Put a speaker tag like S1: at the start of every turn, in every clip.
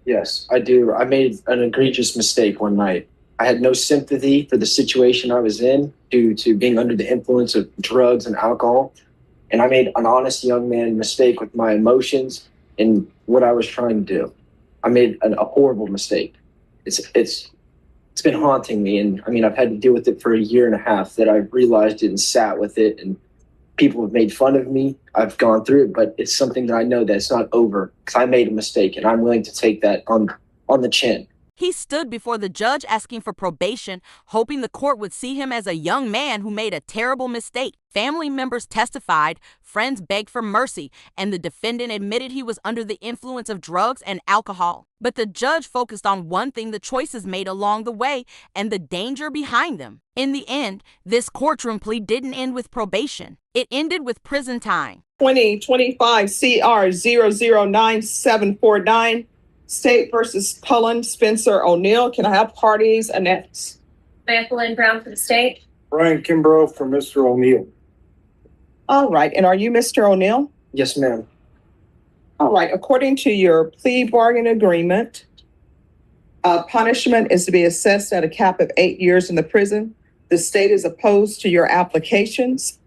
S1: Yes, I do. I made an egregious mistake one night. I had no sympathy for the situation I was in due to being under the influence of drugs and alcohol. And I made an honest young man mistake with my emotions and what I was trying to do. I made a horrible mistake. It's been haunting me, and I mean I've had to deal with it for a year and a half. That I've realized it and sat with it, and people have made fun of me. I've gone through it, but it's something that I know that it's not over because I made a mistake, and I'm willing to take that on the chin.
S2: He stood before the judge asking for probation, hoping the court would see him as a young man who made a terrible mistake. Family members testified, friends begged for mercy, and the defendant admitted he was under the influence of drugs and alcohol. But the judge focused on one thing: the choices made along the way and the danger behind them. In the end, this courtroom plea didn't end with probation. It ended with prison time.
S3: 2025 CR 009749. State versus Cullen Spencer O'Neal. Can I have parties annexed?
S4: Raquel Brown for the state.
S5: Brian Kimbrough for Mr. O'Neal.
S3: All right. And are you Mr. O'Neal?
S1: Yes, ma'am.
S3: All right. According to your plea bargain agreement, punishment is to be assessed at a cap of 8 years in the prison. The state is opposed to your applications.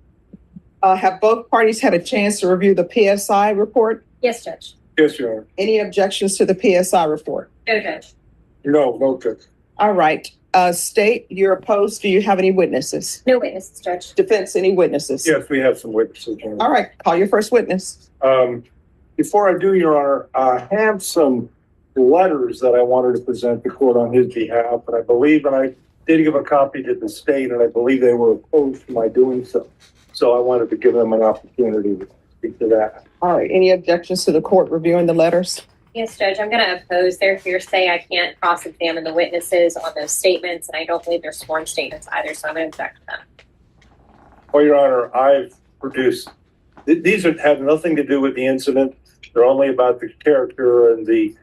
S3: Have both parties had a chance to review the PSI report?
S4: Yes, Judge.
S5: Yes, Your Honor.
S3: Any objections to the PSI report?
S4: No, Judge.
S5: No, Judge.
S3: All right. State, you're opposed. Do you have any witnesses?
S4: No witnesses, Judge.
S3: Defense, any witnesses?
S5: Yes, we have some witnesses, Your Honor.
S3: All right. Call your first witness.
S5: Before I do, Your Honor, I have some letters that I wanted to present the court on his behalf, and I believe, and I did give a copy to the state, and I believe they were opposed to my doing so. So I wanted to give them an opportunity to speak to that.
S3: All right. Any objections to the court reviewing the letters?
S4: Yes, Judge. I'm going to oppose their hearsay. I can't cross-examine the witnesses on those statements, and I don't believe they're sworn statements either, so I'm going to object to them.
S5: Well, Your Honor, I've produced, these have nothing to do with the incident. They're only about the character and the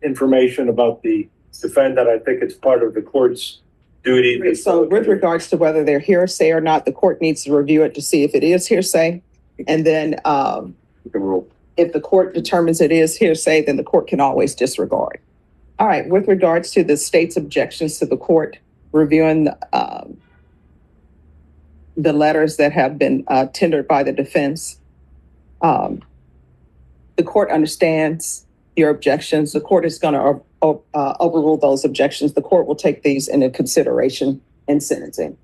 S5: information about the defendant. I think it's part of the court's duty.
S3: So with regards to whether they're hearsay or not, the court needs to review it to see if it is hearsay. And then if the court determines it is hearsay, then the court can always disregard. All right. With regards to the state's objections to the court reviewing the letters that have been tendered by the defense, the court understands your objections. The court is going to overrule those objections. The court will take these into consideration in sentencing.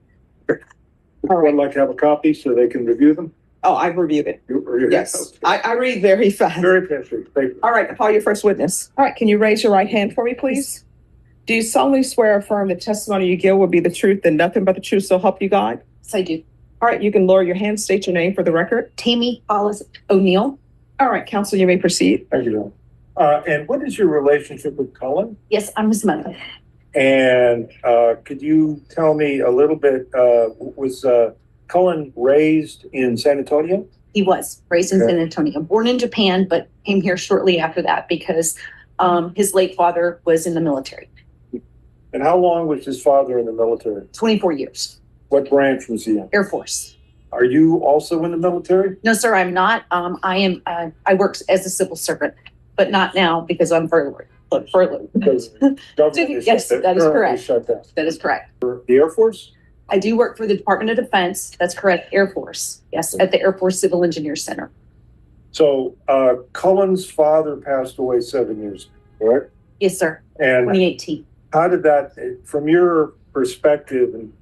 S5: All right. I'd like to have a copy so they can review them.
S3: Oh, I've reviewed it. Yes. Okay. I read very fast.
S5: Very fast. Thank you.
S3: All right. Call your first witness. All right. Can you raise your right hand for me, please? Do you solemnly swear or affirm the testimony you give will be the truth and nothing but the truth, so help you God?
S6: Yes, I do.
S3: All right. You can lower your hand. State your name for the record.
S6: Tammy Hollis O'Neal.
S3: All right. Counsel, you may proceed.
S5: Thank you. And what is your relationship with Cullen?
S6: Yes, I'm his mother.
S5: And could you tell me a little bit, was Cullen raised in San Antonio?
S6: He was raised in San Antonio, born in Japan, but came here shortly after that because his late father was in the military.
S5: And how long was his father in the military?
S6: 24 years.
S5: What branch was he in?
S6: Air Force.
S5: Are you also in the military?
S6: No, sir, I'm not. I work as a civil servant, but not now because I'm furloughed.
S5: Because government
S6: yes, that is correct.
S5: Shut down.
S6: That is correct.
S5: The Air Force?
S6: I do work for the Department of Defense. That's correct. Air Force. Yes, at the Air Force Civil Engineers Center.
S5: So Cullen's father passed away 7 years ago, correct?
S6: Yes, sir.
S5: And
S6: 2018.
S5: how did that, from your perspective, and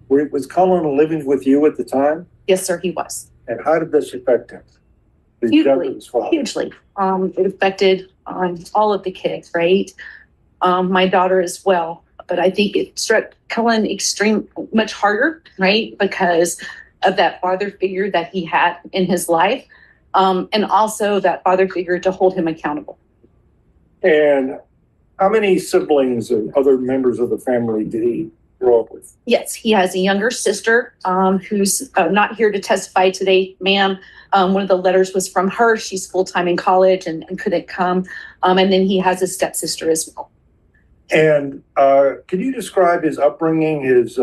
S5: was Cullen living with you at the time?
S6: Yes, sir, he was.
S5: And how did this affect him?
S6: Hugely. It affected all of the kids, right? My daughter as well. But I think it struck Cullen much harder, right? Because of that father figure that he had in his life. And also that father figure to hold him accountable.
S5: And how many siblings and other members of the family did he grow up with?
S6: Yes, he has a younger sister who's not here to testify today, ma'am. One of the letters was from her. She's full-time in college and couldn't come. And then he has a stepsister as well.
S5: And can you describe his upbringing, his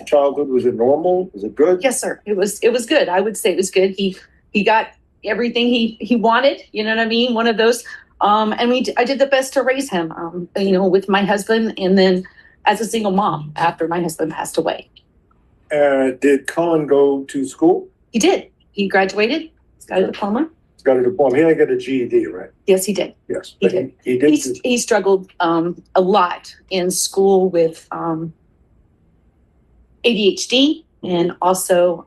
S5: childhood? Was it normal? Was it good?
S6: Yes, sir. It was good. I would say it was good. He got everything he wanted. You know what I mean? One of those And I did the best to raise him, you know, with my husband and then as a single mom after my husband passed away.
S5: Did Cullen go to school?
S6: He did. He graduated. He's got a diploma.
S5: He's got a diploma. He didn't get a GED, right?
S6: Yes, he did.
S5: Yes.
S6: He did.
S5: He did.
S6: He struggled a lot in school with ADHD and also,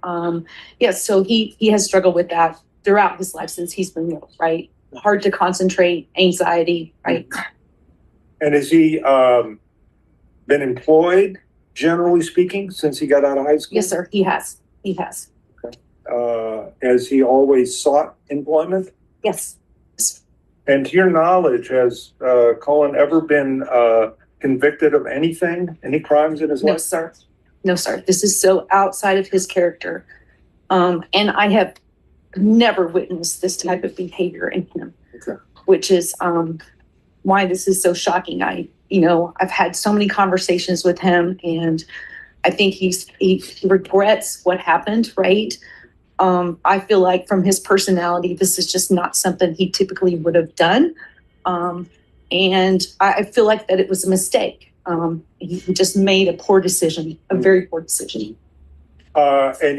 S6: so he has struggled with that throughout his life since he's been little, right? Hard to concentrate, anxiety, right?
S5: And has he been employed, generally speaking, since he got out of high school?
S6: Yes, sir. He has. He has.
S5: Has he always sought employment?
S6: Yes.
S5: And to your knowledge, has Cullen ever been convicted of anything, any crimes in his
S6: No,
S5: life?
S6: sir. No, sir. This is so outside of his character. And I have never witnessed this type of behavior in him, which is why this is so shocking. I've had so many conversations with him and I think he regrets what happened, right? I feel like from his personality, this is just not something he typically would have done. And I feel like that it was a mistake. He just made a poor decision, a very poor decision.
S5: And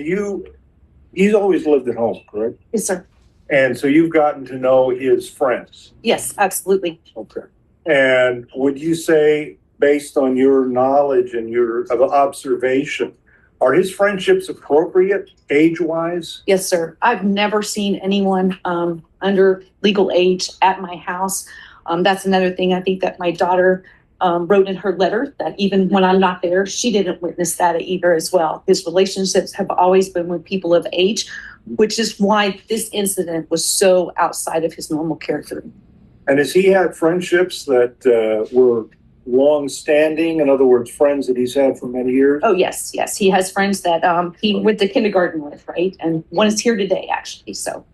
S5: he's always lived at home, correct?
S6: Yes, sir.
S5: And so you've gotten to know his friends.
S6: Yes, absolutely.
S5: Okay. And would you say, based on your knowledge and your observation, are his friendships appropriate age-wise?
S6: Yes, sir. I've never seen anyone under legal age at my house. That's another thing I think that my daughter wrote in her letter, that even when I'm not there, she didn't witness that either as well. His relationships have always been with people of age, which is why this incident was so outside of his normal character.
S5: And has he had friendships that were long-standing? In other words, friends that he's had for many years?
S6: Oh, yes. He has friends that he went to kindergarten with, right? And one is here today, actually, so.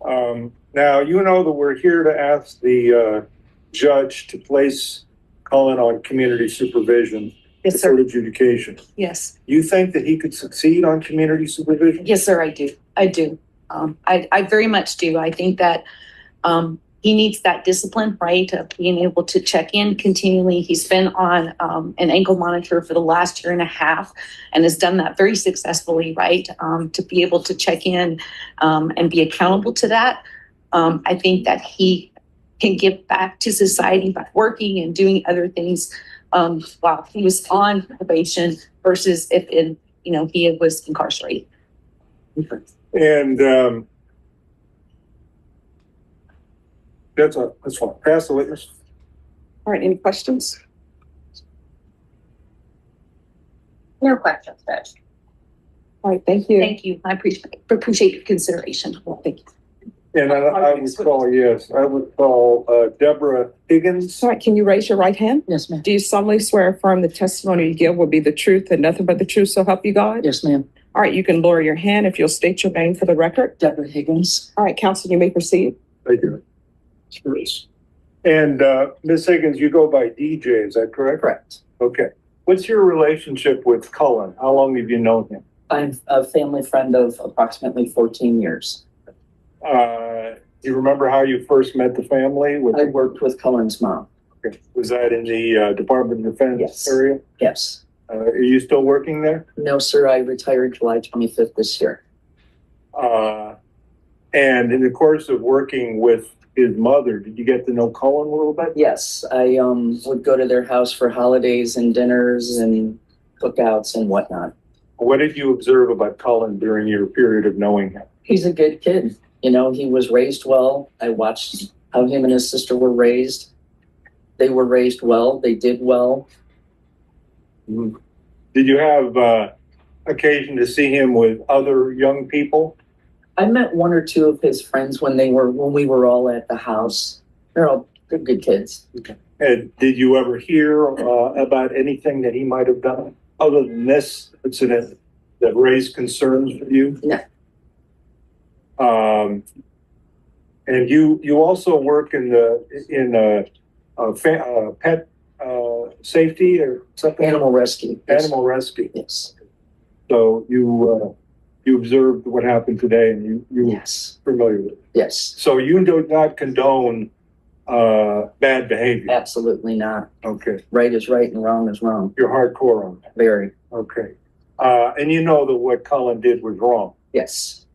S5: Now, you know that we're here to ask the judge to place Cullen on community supervision.
S6: Yes, sir.
S5: For adjudication.
S6: Yes.
S5: You think that he could succeed on community supervision?
S6: Yes, sir, I do. I very much do. I think that he needs that discipline, right, of being able to check in continually. He's been on an ankle monitor for the last year and a half and has done that very successfully, right, to be able to check in and be accountable to that. I think that he can give back to society by working and doing other things while he was on probation versus if he was incarcerated.
S5: And that's fine. Pass the witness.
S3: All right, any questions?
S4: No questions, Judge.
S3: All right, thank you.
S6: Thank you. I appreciate your consideration. Well, thank you.
S5: And I would call Deborah Higgins.
S3: All right, can you raise your right hand?
S7: Yes, ma'am.
S3: Do you solemnly swear or affirm the testimony you give will be the truth and nothing but the truth, so help you God?
S7: Yes, ma'am.
S3: All right, you can lower your hand if you'll state your name for the record.
S7: Deborah Higgins.
S3: All right, counsel, you may proceed.
S5: Thank you. And Ms. Higgins, you go by DJ, is that correct?
S7: Correct.
S5: Okay. What's your relationship with Cullen? How long have you known him?
S7: I'm a family friend of approximately 14 years.
S5: Do you remember how you first met the family?
S7: I worked with Cullen's mom.
S5: Okay. Was that in the Department of Defense
S7: Yes.
S5: area?
S7: Yes.
S5: Are you still working there?
S7: No, sir. I retired July 25th this year.
S5: And in the course of working with his mother, did you get to know Cullen a little bit?
S7: Yes. I would go to their house for holidays and dinners and cookouts and whatnot.
S5: What did you observe about Cullen during your period of knowing him?
S7: He's a good kid. You know, he was raised well. I watched how him and his sister were raised. They were raised well. They did well.
S5: Did you have occasion to see him with other young people?
S7: I met one or two of his friends when we were all at the house. They're good kids.
S5: Okay. And did you ever hear about anything that he might have done other than this incident that raised concerns with you?
S7: No.
S5: And you also work in pet safety or something?
S7: Animal rescue.
S5: Animal rescue.
S7: Yes.
S5: So you observed what happened today and you're
S7: Yes.
S5: familiar with it.
S7: Yes.
S5: So you do not condone bad behavior?
S7: Absolutely not.
S5: Okay.
S7: Right is right and wrong is wrong.
S5: You're hardcore on that.
S7: Very.
S5: Okay. And you know that what Cullen did was wrong.
S7: Yes.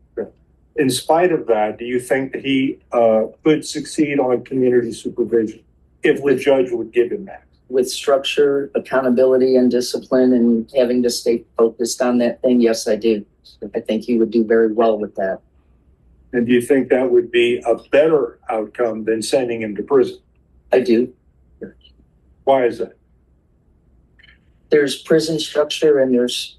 S5: In spite of that, do you think that he could succeed on community supervision if the judge would give him that?
S7: With structure, accountability, and discipline, and having to stay focused on that thing, yes, I do. I think he would do very well with that.
S5: And do you think that would be a better outcome than sending him to prison?
S7: I do.
S5: Why is that?
S7: There's prison structure and there's,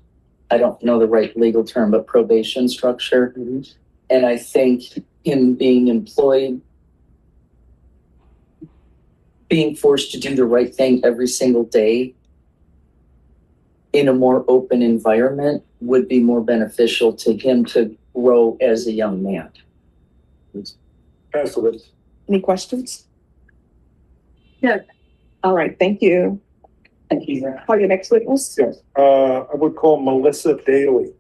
S7: I don't know the right legal term, but probation structure.
S5: Mm-hmm.
S7: And I think him being employed, being forced to do the right thing every single day in a more open environment would be more beneficial to him to grow as a young man.
S5: Pass the witness.
S3: Any questions?
S6: No.
S3: All right, thank you.
S6: Thank you.
S3: Call your next witness.
S5: Yes. I would call Melissa Daly.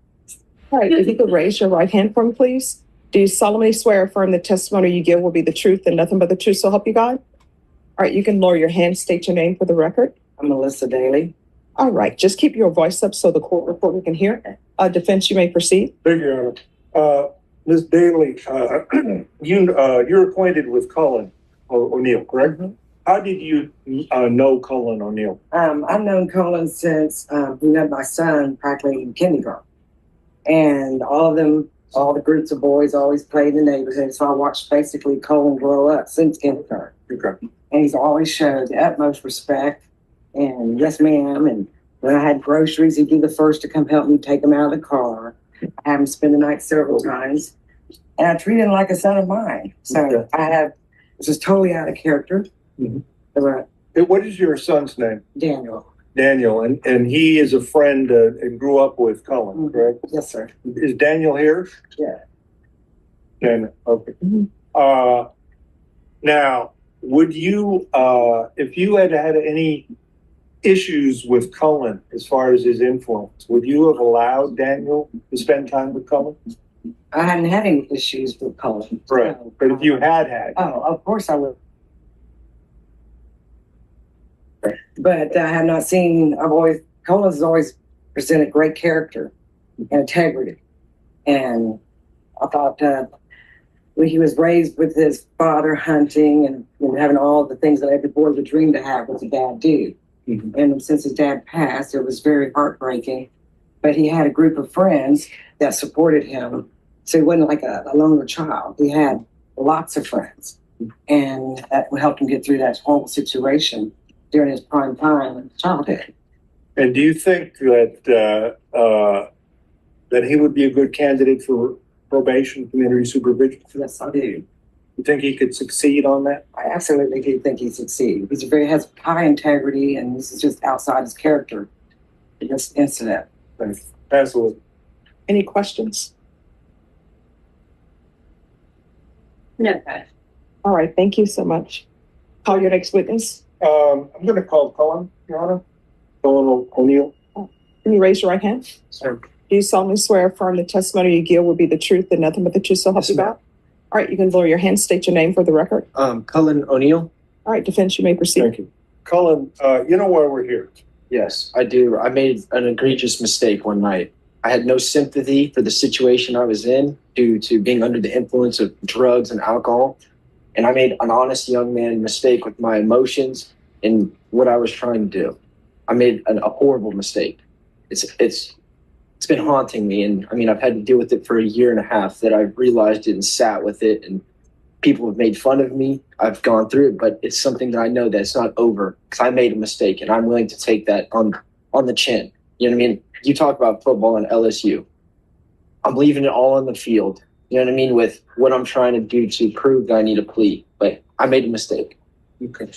S3: All right, if you could raise your right hand for me, please. Do you solemnly swear or affirm the testimony you give will be the truth and nothing but the truth, so help you God? All right, you can lower your hand, state your name for the record.
S8: I'm Melissa Daly.
S3: All right, just keep your voice up so the court reporter can hear. Defense, you may proceed.
S5: Thank you, Your Honor. Ms. Daly, you're acquainted with Cullen O'Neal, correct?
S8: Mm-hmm.
S5: How did you know Cullen O'Neal?
S8: I've known Cullen since he met my son practically in kindergarten. And all the groups of boys always played in the neighborhood. So I watched basically Cullen grow up since kindergarten.
S5: Okay.
S8: And he's always showed the utmost respect and yes, ma'am. And when I had groceries, he'd be the first to come help me take them out of the car. I had him spend the night several times. And I treated him like a son of mine. So
S5: Okay.
S8: this is totally out of character.
S5: Mm-hmm. What is your son's name?
S8: Daniel.
S5: Daniel, and he is a friend and grew up with Cullen,
S8: Mm-hmm.
S5: correct?
S8: Yes, sir.
S5: Is Daniel here?
S8: Yeah.
S5: Daniel, okay.
S8: Mm-hmm.
S5: Now, would you, if you had had any issues with Cullen as far as his influence, would you have allowed Daniel to spend time with Cullen?
S8: I hadn't had any issues with Cullen.
S5: Right,
S8: So,
S5: but if you had.
S8: Oh, of course I would. But I have not seen, Cullen has always presented great character and integrity. And I thought when he was raised with his father hunting and having all the things that every boy would dream to have was a bad dude.
S5: Mm-hmm.
S8: And since his dad passed, it was very heartbreaking. But he had a group of friends that supported him. So he wasn't like a loner child. He had lots of friends. And that helped him get through that horrible situation during his prime time in childhood.
S5: And do you think that that he would be a good candidate for probation, community supervision?
S8: Yes, I do.
S5: You think he could succeed on that?
S8: I absolutely do think he succeeds. Has high integrity, and this is just outside his character. This incident.
S5: Thanks. Absolutely.
S3: Any questions?
S4: No.
S3: All right, thank you so much. Call your next witness.
S5: I'm going to call Cullen, Your Honor. Cullen O'Neal.
S3: Can you raise your right hand?
S5: Sir.
S3: Do you solemnly swear or affirm the testimony you give will be the truth and nothing but the truth, so help you God? All right, you can lower your hand, state your name for the record.
S1: Cullen O'Neal.
S3: All right, defense, you may proceed.
S5: Thank you. Cullen, you know why we're here?
S1: Yes, I do. I made an egregious mistake one night. I had no sympathy for the situation I was in due to being under the influence of drugs and alcohol. And I made an honest young man mistake with my emotions and what I was trying to do. I made a horrible mistake. It's been haunting me. And I mean, I've had to deal with it for a year and a half that I've realized it and sat with it. And people have made fun of me. I've gone through it, but it's something that I know that it's not over because I made a mistake and I'm willing to take that on the chin. You know what I mean? You talk about football and LSU. I'm leaving it all on the field. You know what I mean? With what I'm trying to do to prove that I need a plea, but I made a mistake.
S5: Okay.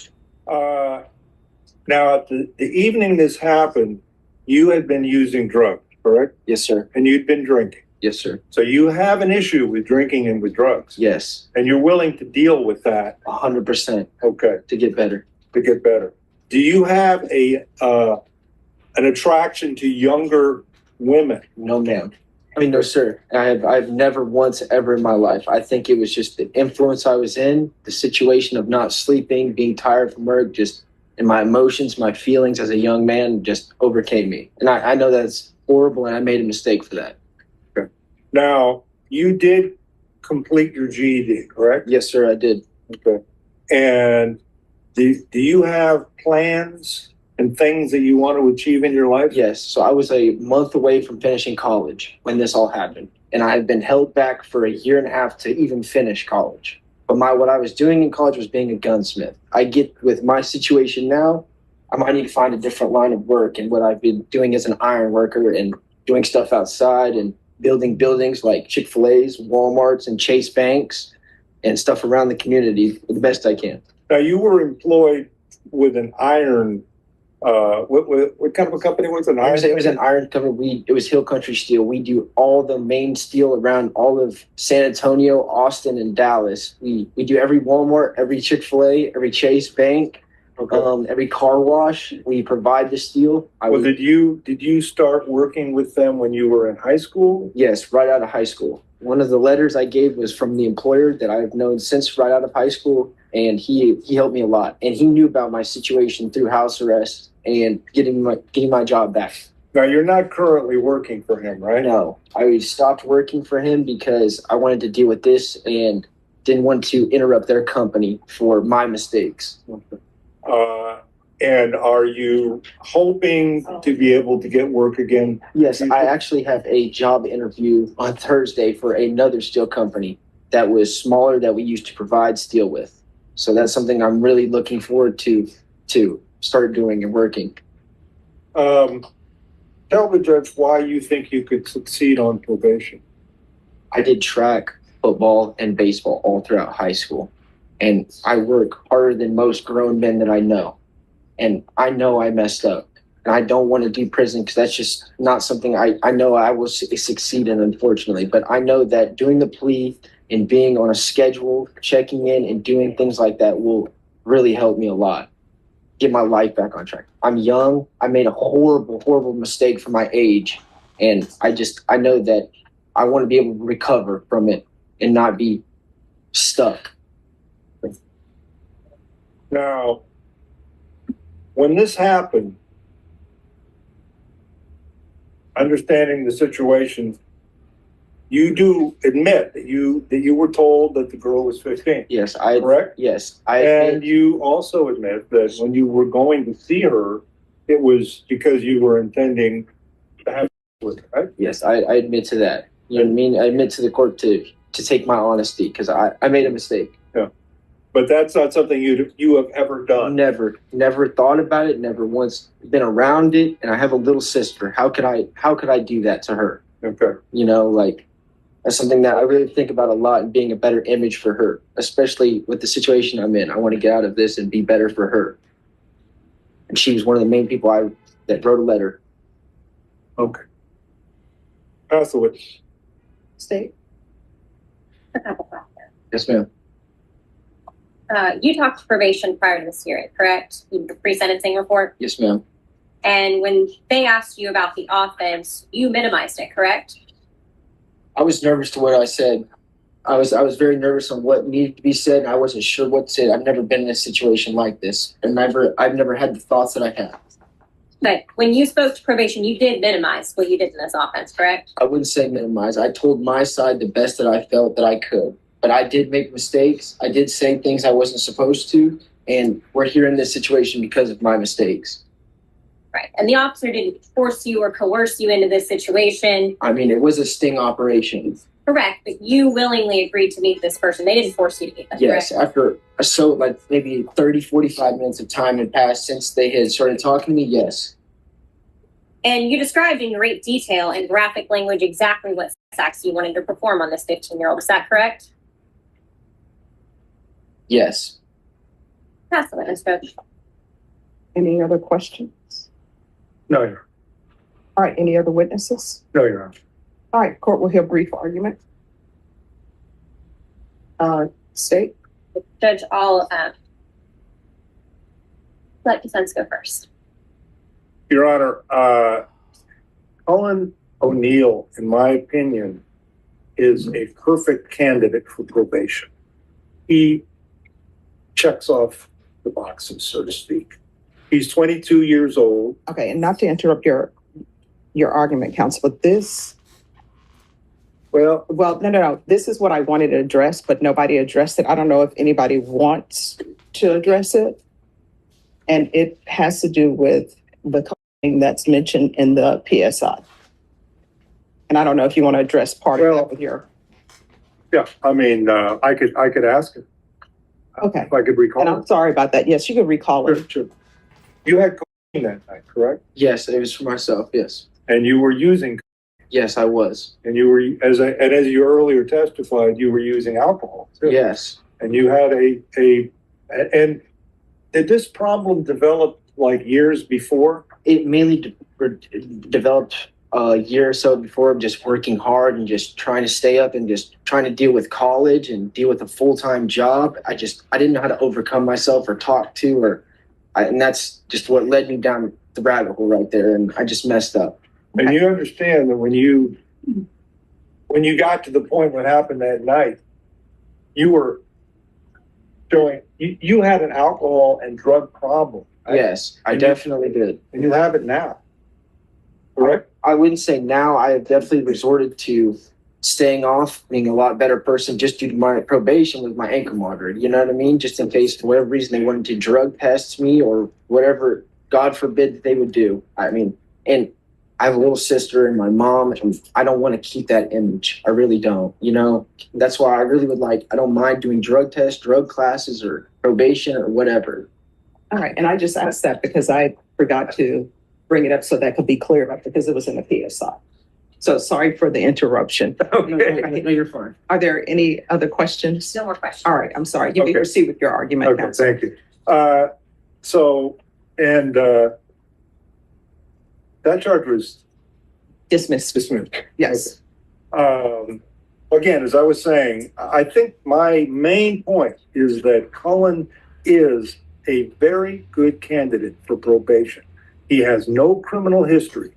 S5: Now, at the evening this happened, you had been using drugs, correct?
S1: Yes, sir.
S5: And you'd been drinking.
S1: Yes, sir.
S5: So you have an issue with drinking and with drugs.
S1: Yes.
S5: And you're willing to deal with that.
S1: 100%.
S5: Okay.
S1: To get better.
S5: To get better. Do you have an attraction to younger women?
S1: No, ma'am. I mean, no, sir. I've never once ever in my life. I think it was just the influence I was in, the situation of not sleeping, being tired from work, just and my emotions, my feelings as a young man just overcame me. And I know that's horrible, and I made a mistake for that.
S5: Okay. Now, you did complete your GED, correct?
S1: Yes, sir, I did.
S5: Okay. And do you have plans and things that you want to achieve in your life?
S1: Yes. So I was a month away from finishing college when this all happened. And I had been held back for a year and a half to even finish college. But what I was doing in college was being a gunsmith. I get with my situation now, I might need to find a different line of work. And what I've been doing as an iron worker and doing stuff outside and building buildings like Chick-fil-A's, Walmart's, and Chase Banks and stuff around the community the best I can.
S5: Now, you were employed with an iron, what kind of a company was it?
S1: It was an iron company. It was Hill Country Steel. We do all the main steel around all of San Antonio, Austin, and Dallas. We do every Walmart, every Chick-fil-A, every Chase Bank, every car wash. We provide the steel.
S5: Did you start working with them when you were in high school?
S1: Yes, right out of high school. One of the letters I gave was from the employer that I've known since right out of high school, and he helped me a lot. And he knew about my situation through house arrest and getting my job back.
S5: Now, you're not currently working for him, right?
S1: No, I stopped working for him because I wanted to deal with this and didn't want to interrupt their company for my mistakes.
S5: And are you hoping to be able to get work again?
S1: Yes, I actually have a job interview on Thursday for another steel company that was smaller that we used to provide steel with. So that's something I'm really looking forward to start doing and working.
S5: Tell the judge why you think you could succeed on probation.
S1: I did track, football, and baseball all throughout high school. And I work harder than most grown men that I know. And I know I messed up. And I don't want to do prison because that's just not something I know I will succeed in, unfortunately. But I know that doing the plea and being on a schedule, checking in and doing things like that will really help me a lot. Get my life back on track. I'm young. I made a horrible, horrible mistake for my age. And I know that I want to be able to recover from it and not be stuck.
S5: Now, when this happened, understanding the situation, you do admit that you were told that the girl was 15.
S1: Yes,
S5: correct?
S1: Yes,
S5: and you also admit that when you were going to see her, it was because you were intending to have with her, right?
S1: Yes, I admit to that. You know what I mean? I admit to the court to take my honesty because I made a mistake.
S5: Yeah, but that's not something you have ever done.
S1: Never thought about it. Never once been around it. And I have a little sister. How could I do that to her?
S5: Okay.
S1: You know, like that's something that I really think about a lot and being a better image for her, especially with the situation I'm in. I want to get out of this and be better for her. And she was one of the main people that wrote a letter.
S5: Okay. Pass the witness.
S3: State.
S1: Yes, ma'am.
S4: You talked to probation prior to this hearing, correct? The pre-sentencing report?
S1: Yes, ma'am.
S4: And when they asked you about the offense, you minimized it, correct?
S1: I was nervous to what I said. I was very nervous on what needed to be said, and I wasn't sure what to say. I've never been in a situation like this, and I've never had the thoughts that I have.
S4: But when you spoke to probation, you did minimize what you did in this offense, correct?
S1: I wouldn't say minimize. I told my side the best that I felt that I could. But I did make mistakes. I did say things I wasn't supposed to, and we're here in this situation because of my mistakes.
S4: Right. And the officer didn't force you or coerce you into this situation.
S1: I mean, it was a sting operation.
S4: Correct. But you willingly agreed to meet this person. They didn't force you to meet them,
S1: yes,
S4: correct?
S1: After maybe 30, 45 minutes of time had passed since they had started talking to me, yes.
S4: And you described in great detail and graphic language exactly what sex acts you wanted to perform on this 15-year-old. Is that correct?
S1: Yes.
S4: Pass the witness, Judge.
S3: Any other questions?
S5: No, Your Honor.
S3: All right, any other witnesses?
S5: No, Your Honor.
S3: All right, court will hear brief argument. State.
S4: Judge, I'll let defense go first.
S5: Your Honor, Cullen O'Neal, in my opinion, is a perfect candidate for probation. He checks off the boxes, so to speak. He's 22 years old.
S3: Okay, and not to interrupt your argument, counsel, but this,
S5: Well,
S3: no. This is what I wanted to address, but nobody addressed it. I don't know if anybody wants to address it. And it has to do with the thing that's mentioned in the PSI. And I don't know if you want to address part of that with your.
S5: yeah, I mean, I could ask him
S3: Okay.
S5: if I could recall.
S3: And I'm sorry about that. Yes, you could recall it.
S5: Sure. You had cocaine that night, correct?
S1: Yes, it was for myself. Yes.
S5: And you were using,
S1: Yes, I was.
S5: and you were, as you earlier testified, you were using alcohol too.
S1: Yes.
S5: And you had and did this problem develop like years before?
S1: It mainly developed a year or so before of just working hard and just trying to stay up and just trying to deal with college and deal with a full-time job. I didn't know how to overcome myself or talk to, and that's just what led me down the rabbit hole right there. And I just messed up.
S5: And you understand that when you got to the point what happened that night, you were showing, you had an alcohol and drug problem. Right?
S1: Yes, I definitely did.
S5: And you have it now, correct?
S1: I wouldn't say now. I have definitely resorted to staying off, being a lot better person just due to my probation with my ankle monitor. You know what I mean? Just in case, for whatever reason, they wanted to drug test me or whatever, God forbid, they would do. I mean, and I have a little sister and my mom, and I don't want to keep that image. I really don't, you know? That's why I really would I don't mind doing drug tests, drug classes, or probation or whatever.
S3: All right. And I just asked that because I forgot to bring it up so that could be clear because it was in the PSI. So sorry for the interruption.
S1: Okay. No, you're fine.
S3: Are there any other questions?
S4: No more questions.
S3: All right. I'm sorry. You may
S5: Okay.
S3: proceed with your argument.
S5: Okay,
S3: counsel.
S5: thank you. That charge was
S3: Dismissed.
S5: dismissed.
S3: Yes.
S5: Again, as I was saying, I think my main point is that Cullen is a very good candidate for probation. He has no criminal history.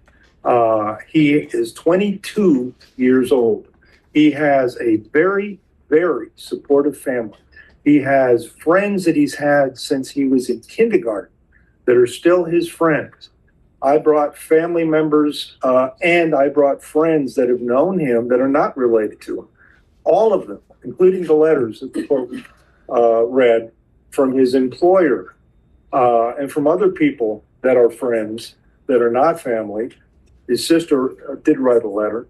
S5: He is 22 years old. He has a very, very supportive family. He has friends that he's had since he was in kindergarten that are still his friends. I brought family members and I brought friends that have known him that are not related to him. All of them, including the letters that the court read from his employer and from other people that are friends that are not family. His sister did write a letter.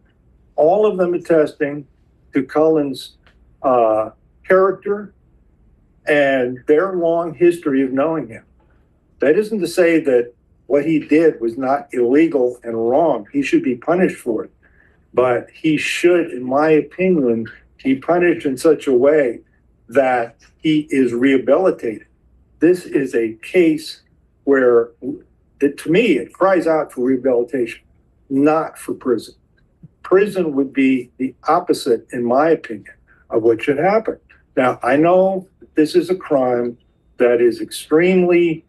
S5: All of them attesting to Cullen's character and their long history of knowing him. That isn't to say that what he did was not illegal and wrong. He should be punished for it. But he should, in my opinion, be punished in such a way that he is rehabilitated. This is a case where, to me, it cries out for rehabilitation, not for prison. Prison would be the opposite, in my opinion, of what should happen. Now, I know this is a crime that is extremely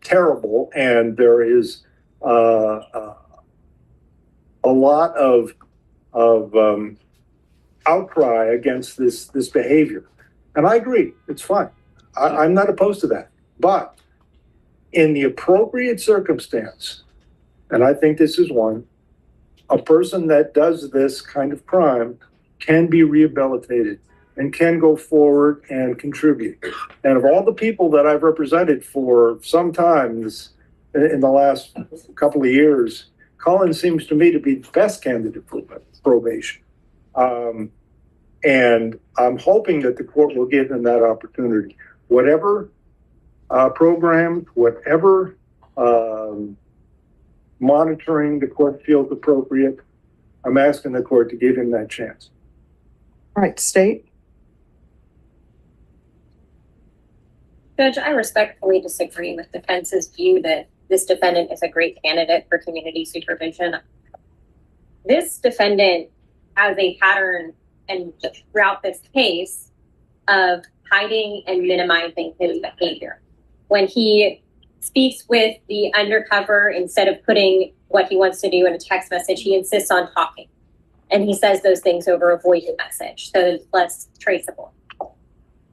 S5: terrible, and there is a lot of outcry against this behavior. And I agree, it's fine. I'm not opposed to that. But in the appropriate circumstance, and I think this is one, a person that does this kind of crime can be rehabilitated and can go forward and contribute. And of all the people that I've represented for some time in the last couple of years, Cullen seems to me to be the best candidate for probation. And I'm hoping that the court will give him that opportunity. Whatever program, whatever monitoring the court feels appropriate, I'm asking the court to give him that chance.
S3: All right, State.
S4: Judge, I respectfully disagree with defense's view that this defendant is a great candidate for community supervision. This defendant has a pattern and throughout this case of hiding and minimizing his behavior. When he speaks with the undercover instead of putting what he wants to do in a text message. He insists on talking. And he says those things over a voice message, so it's less traceable.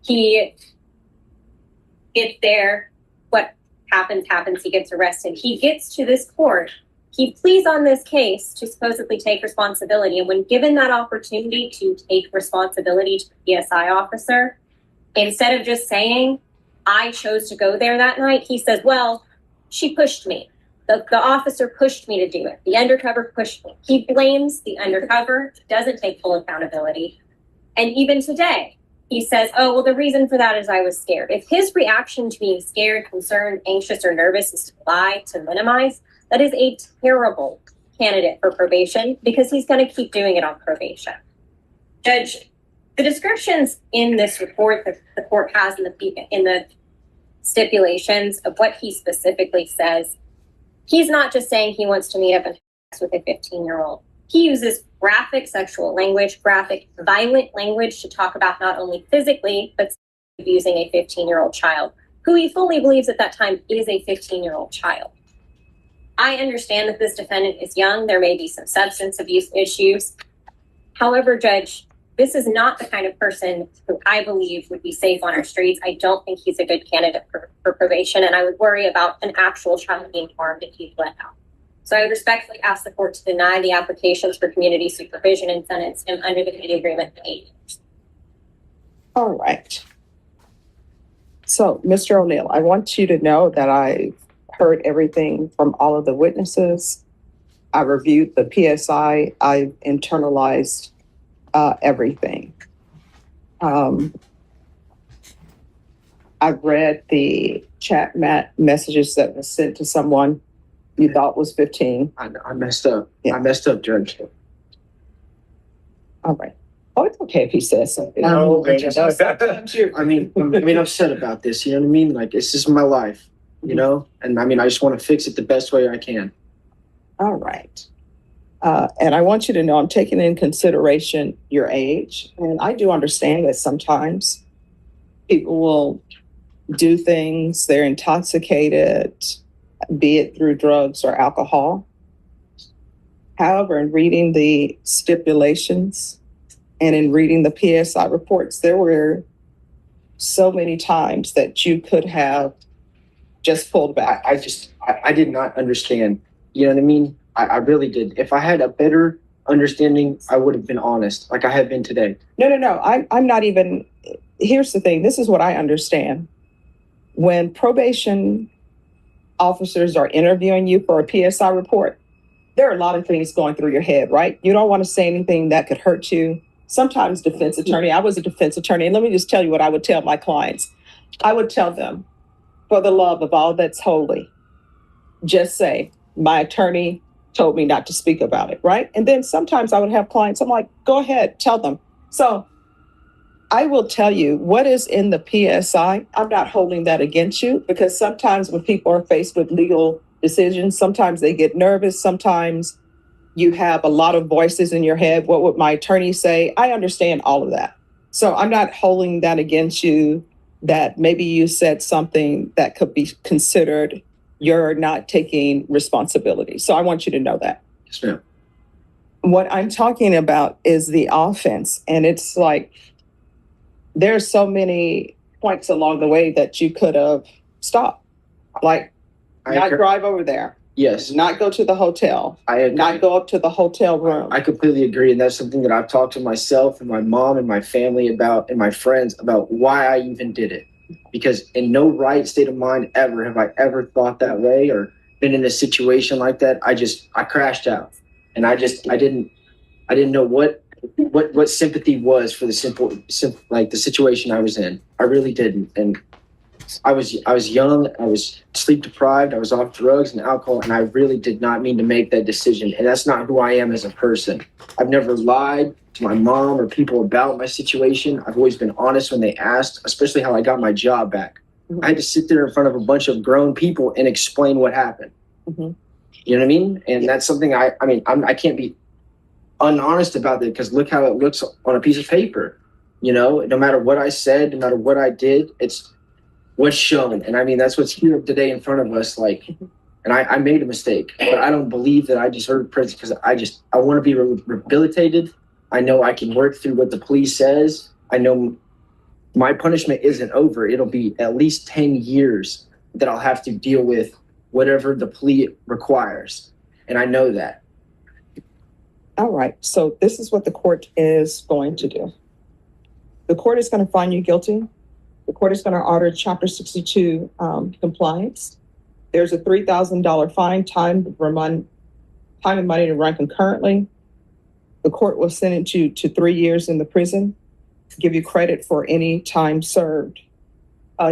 S4: He gets there. What happens, he gets arrested. He gets to this court. He pleads on this case to supposedly take responsibility. And when given that opportunity to take responsibility to the PSI officer, instead of just saying, I chose to go there that night, he says, well, she pushed me. The officer pushed me to do it. The undercover pushed me. He blames the undercover, doesn't take full accountability. And even today, he says, oh, well, the reason for that is I was scared. If his reaction to being scared, concerned, anxious, or nervous is to lie, to minimize, that is a terrible candidate for probation because he's going to keep doing it on probation. Judge, the descriptions in this report that the court has in the stipulations of what he specifically says, he's not just saying he wants to meet up and have sex with a 15-year-old. He uses graphic sexual language, graphic violent language to talk about not only physically, but abusing a 15-year-old child, who he fully believes at that time is a 15-year-old child. I understand that this defendant is young. There may be some substance abuse issues. However, Judge, this is not the kind of person who I believe would be safe on our streets. I don't think he's a good candidate for probation, and I would worry about an actual child being harmed if he's let out. So I would respectfully ask the court to deny the applications for community supervision and sentence him under the plea agreement for 8 years.
S3: All right. So, Mr. O'Neal, I want you to know that I heard everything from all of the witnesses. I reviewed the PSI. I internalized everything. I've read the chat messages that were sent to someone you thought was 15.
S1: I messed up.
S3: Yeah.
S1: I messed up, Judge.
S3: All right. Oh, it's okay if he says something.
S1: I'm upset about this. You know what I mean? Like, it's just my life, you know? And I just want to fix it the best way I can.
S3: All right. And I want you to know I'm taking in consideration your age. And I do understand that sometimes people will do things, they're intoxicated, be it through drugs or alcohol. However, in reading the stipulations and in reading the PSI reports, there were so many times that you could have just pulled back.
S1: I did not understand. You know what I mean? I really did. If I had a better understanding, I would have been honest, like I have been today.
S3: No. I'm not even. Here's the thing. This is what I understand. When probation officers are interviewing you for a PSI report, there are a lot of things going through your head, right? You don't want to say anything that could hurt you. Sometimes defense attorney, I was a defense attorney, and let me just tell you what I would tell my clients. I would tell them, for the love of all that's holy, just say, my attorney told me not to speak about it, right? And then sometimes I would have clients, I'm like, go ahead, tell them. So I will tell you what is in the PSI. I'm not holding that against you, because sometimes when people are faced with legal decisions, sometimes they get nervous. Sometimes you have a lot of voices in your head. What would my attorney say? I understand all of that. So I'm not holding that against you, that maybe you said something that could be considered you're not taking responsibility. So I want you to know that.
S1: Yes, ma'am.
S3: What I'm talking about is the offense. And it's like, there's so many points along the way that you could have stopped. Like, not drive over there.
S1: Yes.
S3: Not go to the hotel. Not go up to the hotel room.
S1: I completely agree. And that's something that I've talked to myself and my mom and my family about, and my friends about, why I even did it. Because in no right state of mind ever have I ever thought that way or been in a situation like that. I crashed out. And I didn't know what sympathy was for the simple, like the situation I was in. I really didn't. And I was young, I was sleep deprived, I was off drugs and alcohol, and I really did not mean to make that decision. And that's not who I am as a person. I've never lied to my mom or people about my situation. I've always been honest when they asked, especially how I got my job back. Mm-hmm. I had to sit there in front of a bunch of grown people and explain what happened. Mm-hmm. You know what I mean? And that's something I can't be unhonest about that, because look how it looks on a piece of paper. You know, no matter what I said, no matter what I did, what's shown. And I mean, that's what's here today in front of us. Like, and I made a mistake, but I don't believe that I deserve prison because I want to be rehabilitated. I know I can work through what the plea says. I know my punishment isn't over. It'll be at least 10 years that I'll have to deal with whatever the plea requires. And I know that.
S3: All right. So this is what the court is going to do. The court is going to find you guilty. The court is going to order Chapter 62 compliance. There's a $3,000 fine, time and money to run concurrently. The court will sentence you to 3 years in the prison, give you credit for any time served.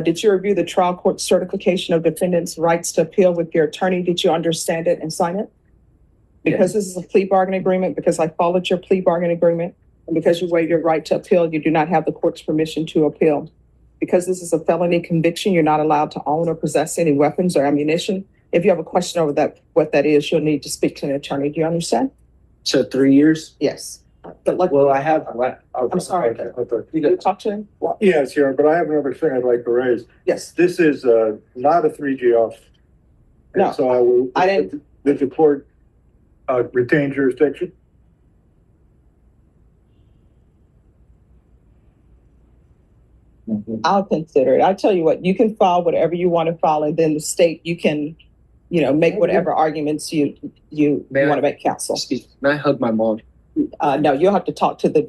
S3: Did you review the trial court certification of defendant's rights to appeal with your attorney? Did you understand it and sign it? Because this is a plea bargain agreement, because I followed your plea bargain agreement, and because you waived your right to appeal, you do not have the court's permission to appeal. Because this is a felony conviction, you're not allowed to own or possess any weapons or ammunition. If you have a question over that, what that is, you'll need to speak to an attorney. Do you understand?
S1: So 3 years?
S3: Yes. But like,
S1: Well, I have.
S3: I'm sorry.
S5: Okay.
S3: You gonna talk to him? Well,
S5: Yes, Your Honor, but I have another thing I'd like to raise.
S3: yes.
S5: This is not a 3G off.
S3: No,
S5: And so I will.
S3: I didn't-
S5: Did the court retain jurisdiction?
S3: I'll consider it. I tell you what, you can file whatever you want to file, and then the state, you can, make whatever arguments you
S1: May I-
S3: want to make, counsel.
S1: Excuse me, may I hug my mom?
S3: No, you'll have to talk to the